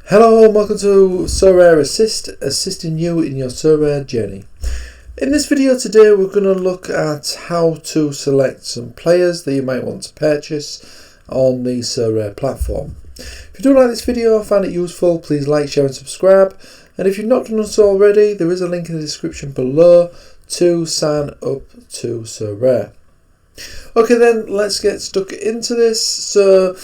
Hello and welcome to Sorare Assist, assisting you in your Sorare journey. In this video today we're going to look at how to select some players that you might want to purchase on the Sorare platform. If you do like this video or find it useful, please like, share and subscribe. And if you've not done so already, there is a link in the description below to sign up to Sorare. Okay then, let's get stuck into this. So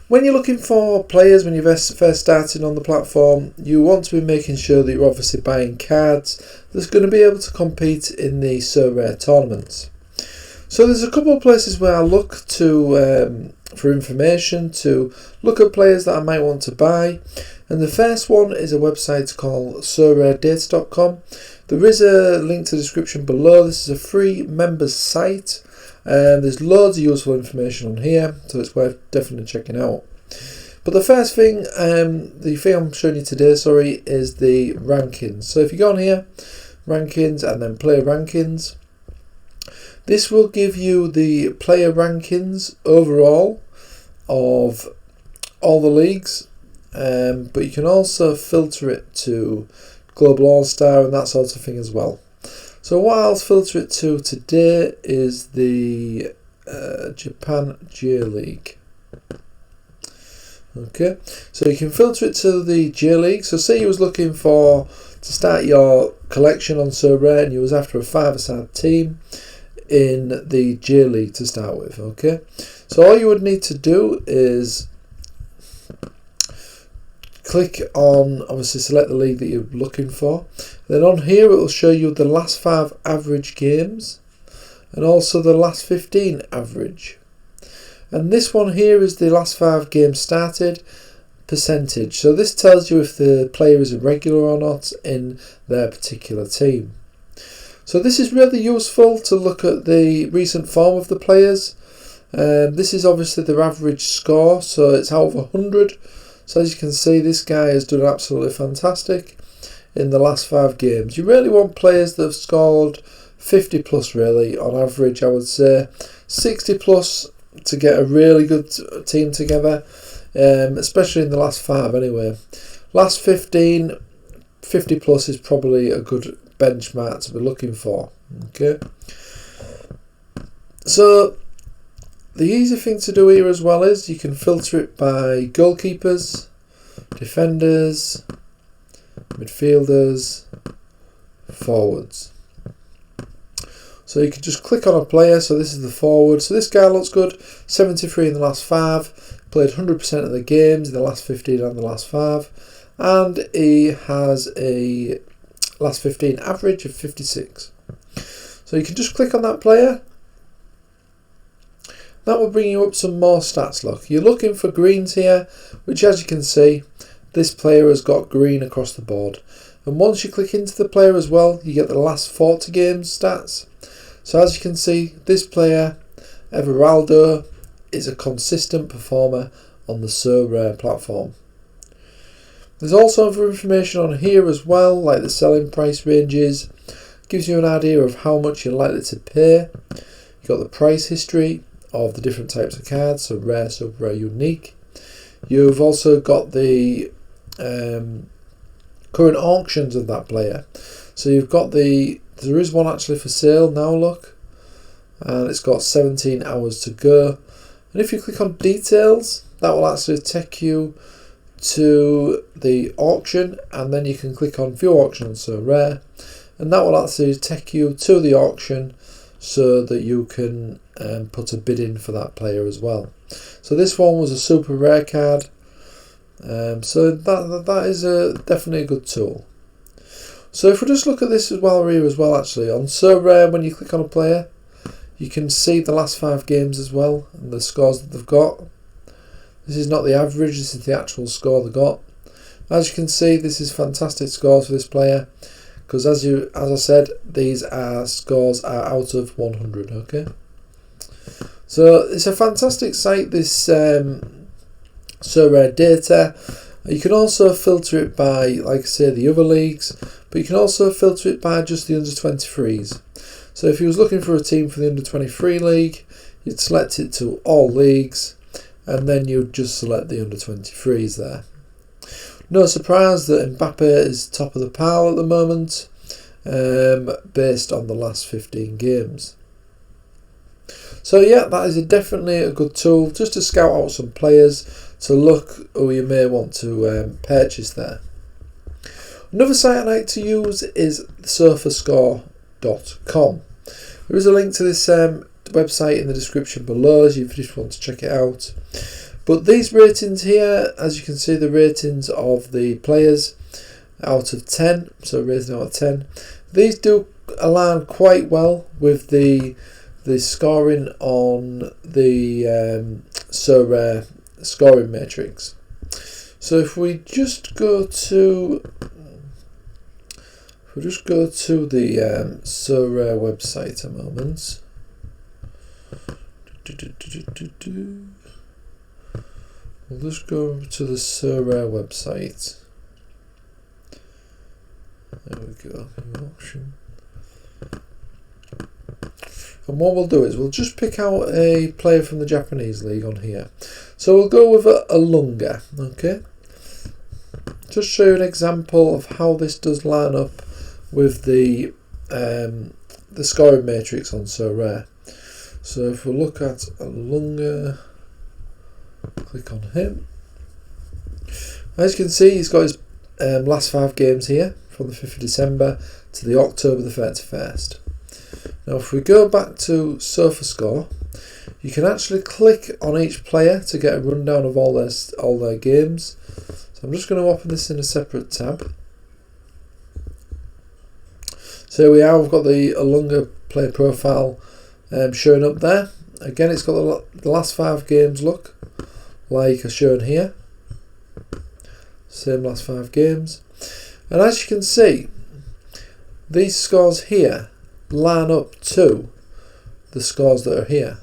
when you're looking for players, when you're first starting on the platform, you want to be making sure that you're obviously buying cards that's going to be able to compete in the Sorare tournaments. So there's a couple of places where I look to for information to look at players that I might want to buy. And the first one is a website called soraredata.com. There is a link to the description below. This is a free members site. There's loads of useful information on here, so it's worth definitely checking out. But the first thing, the thing I'm showing you today, is the rankings. So if you go on here, rankings, and then player rankings, this will give you the player rankings overall of all the leagues, but you can also filter it to Global All-Star and that sort of thing as well. So what I'll filter it to today is the Japan J League. Okay, so you can filter it to the J League. So say you was looking to start your collection on Sorare and you was after a 5-a-side team in the J League to start with. Okay, so all you would need to do is click on, obviously select the league that you're looking for. Then on here it will show you the last 5 average games and also the last 15 average. And this one here is the last 5 games started percentage. So this tells you if the player is a regular or not in their particular team. So this is really useful to look at the recent form of the players. This is obviously their average score, so it's out of 100. So as you can see, this guy has done absolutely fantastic in the last 5 games. You really want players that have scored 50 plus really on average. I would say 60 plus to get a really good team together, especially in the last 5 anyway. Last 15, 50 plus is probably a good benchmark to be looking for. Okay. So the easy thing to do here as well is you can filter it by goalkeepers, defenders, midfielders, forwards. So you can just click on a player. So this is the forward. So this guy looks good. 73 in the last 5. Played 100% of the games in the last 15 and the last 5. And he has a last 15 average of 56. So you can just click on that player. That will bring you up some more stats. Look, you're looking for greens here, which as you can see, this player has got green across the board. And once you click into the player as well, you get the last 40 games stats. So as you can see, this player, Everaldo, is a consistent performer on the Sorare platform. There's also other information on here as well, like the selling price ranges. Gives you an idea of how much you're likely to pay. You've got the price history of the different types of cards, so rare, super rare, unique. You've also got the current auctions of that player. So you've got there is one actually for sale now, look, and it's got 17 hours to go. And if you click on details, that will actually take you to the auction, and then you can click on view auction on Sorare, and that will actually take you to the auction so that you can put a bid in for that player as well. So this one was a super rare card, so that is definitely a good tool. So if we just look at this as well here as well, actually on Sorare, when you click on a player, you can see the last 5 games as well and the scores that they've got. This is not the average, this is the actual score they got. As you can see, this is fantastic scores for this player, because as I said, these scores are out of 100. Okay, so it's a fantastic site, this Sorare data. You can also filter it by, like I say, the other leagues, but you can also filter it by just the under 23s. So if you was looking for a team for the under 23 league, you'd select it to all leagues, and then you'd just select the under 23s there. No surprise that Mbappe is top of the pile at the moment, based on the last 15 games. So yeah, that is definitely a good tool just to scout out some players, to look who you may want to purchase there. Another site I like to use is SofaScore.com. There is a link to this website in the description below if you just want to check it out. But these ratings here, as you can see, the ratings of the players out of 10, so rating out of 10, these do align quite well with the scoring on the Sorare scoring matrix. So if we just go to the Sorare website a moment. We'll just go to the Sorare website. There we go. Option. And what we'll do is we'll just pick out a player from the Japanese league on here. So we'll go with a Lunga. Okay. Just show you an example of how this does line up with the scoring matrix on Sorare. So if we look at Lunga, click on him. As you can see, he's got his last 5 games here from the 5th of December to the October the 31st. Now if we go back to SofaScore, you can actually click on each player to get a rundown of all their games. So I'm just going to open this in a separate tab. So here we are, we've got the Lunga player profile showing up there. Again, it's got the last 5 games look like are shown here. Same last 5 games. And as you can see, these scores here line up to the scores that are here.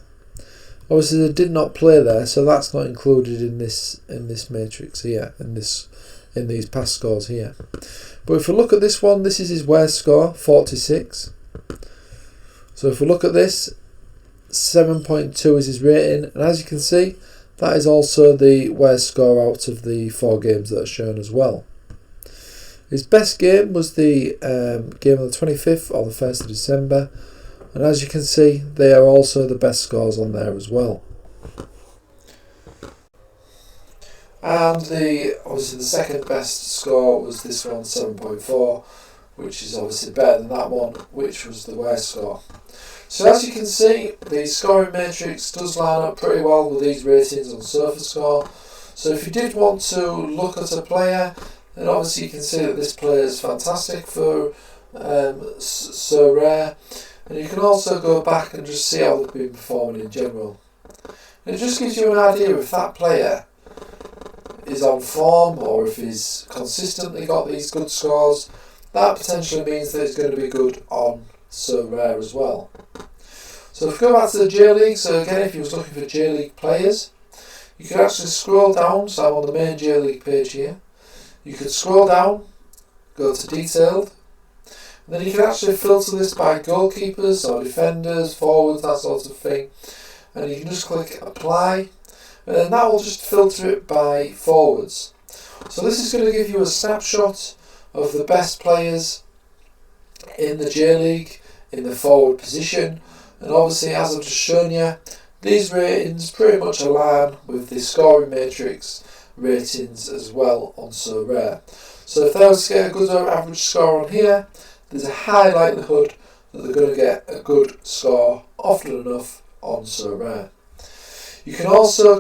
Obviously they did not play there, so that's not included in this matrix here, in these past scores here. But if we look at this one, this is his worst score, 46. So if we look at this, 7.2 is his rating, and as you can see, that is also the worst score out of the 4 games that are shown as well. His best game was the game on the 25th or the 1st of December, and as you can see, they are also the best scores on there as well. And obviously the second best score was this one, 7.4, which is obviously better than that one, which was the worst score. So as you can see, the scoring matrix does line up pretty well with these ratings on SofaScore. So if you did want to look at a player, then obviously you can see that this player is fantastic for Sorare, and you can also go back and just see how they've been performing in general. And it just gives you an idea if that player is on form or if he's consistently got these good scores. That potentially means that it's going to be good on Sorare as well. So if we go back to the J League, so again if you was looking for J League players, you can actually scroll down. So I'm on the main J League page here. You can scroll down, go to detailed, and then you can actually filter this by goalkeepers or defenders, forwards, that sort of thing. And you can just click apply, and then that will just filter it by forwards. So this is going to give you a snapshot of the best players in the J League in the forward position, and obviously as I've just shown you, these ratings pretty much align with the scoring matrix ratings as well on Sorare. So if they was to get a good average score on here, there's a high likelihood that they're going to get a good score often enough on Sorare. You can also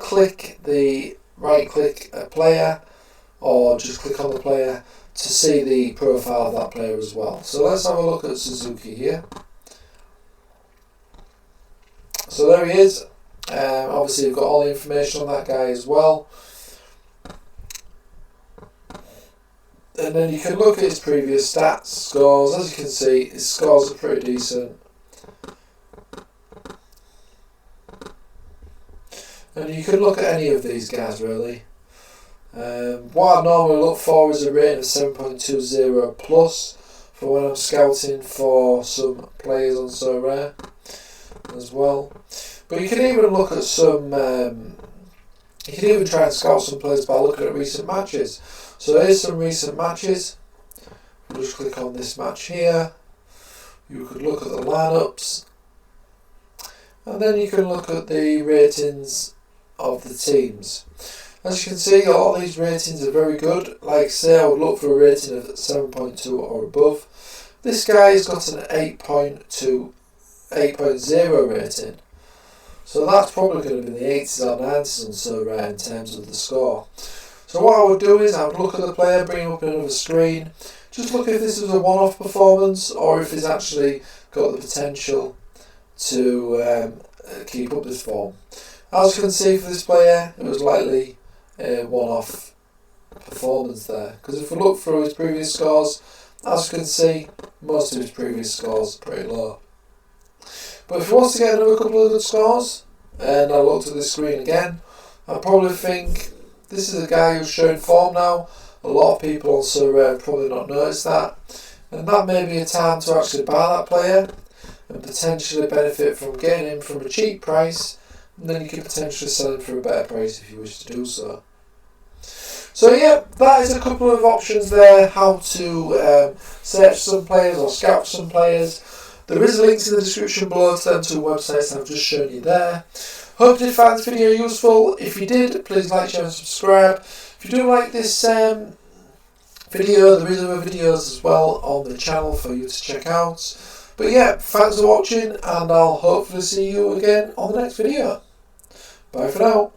right click a player or just click on the player to see the profile of that player as well. So let's have a look at Suzuki here. So there he is. Obviously you've got all the information on that guy as well. And then you can look at his previous stats, scores. As you can see, his scores are pretty decent. And you can look at any of these guys really. What I normally look for is a rating of 7.20 plus for when I'm scouting for some players on Sorare as well. But you can even look at some You can even try and scout some players by looking at recent matches. So here's some recent matches. We'll just click on this match here. You could look at the lineups, and then you can look at the ratings of the teams. As you can see, a lot of these ratings are very good. Like say I would look for a rating of 7.2 or above. This guy has got an 8.0 rating. So that's probably going to be the 80s or 90s on Sorare in terms of the score. So what I would do is I would look at the player, bring him up another screen, just look if this is a one-off performance or if he's actually got the potential to keep up this form. As you can see for this player, it was likely a one-off performance there. Because if we look through his previous scores, as you can see, most of his previous scores are pretty low. But if he wants to get another couple of good scores, and I looked at this screen again, I probably think this is a guy who's showing form now. A lot of people on Sorare have probably not noticed that. And that may be a time to actually buy that player and potentially benefit from getting him from a cheap price, and then you can potentially sell him for a better price if you wish to do so. So yeah, that is a couple of options there, how to search some players or scout some players. There is links in the description below to them two websites I've just shown you there. Hope you did find this video useful. If you did, please like, share and subscribe. If you do like this video, there is other videos as well on the channel for you to check out. But yeah, thanks for watching, and I'll hopefully see you again on the next video. Bye for now.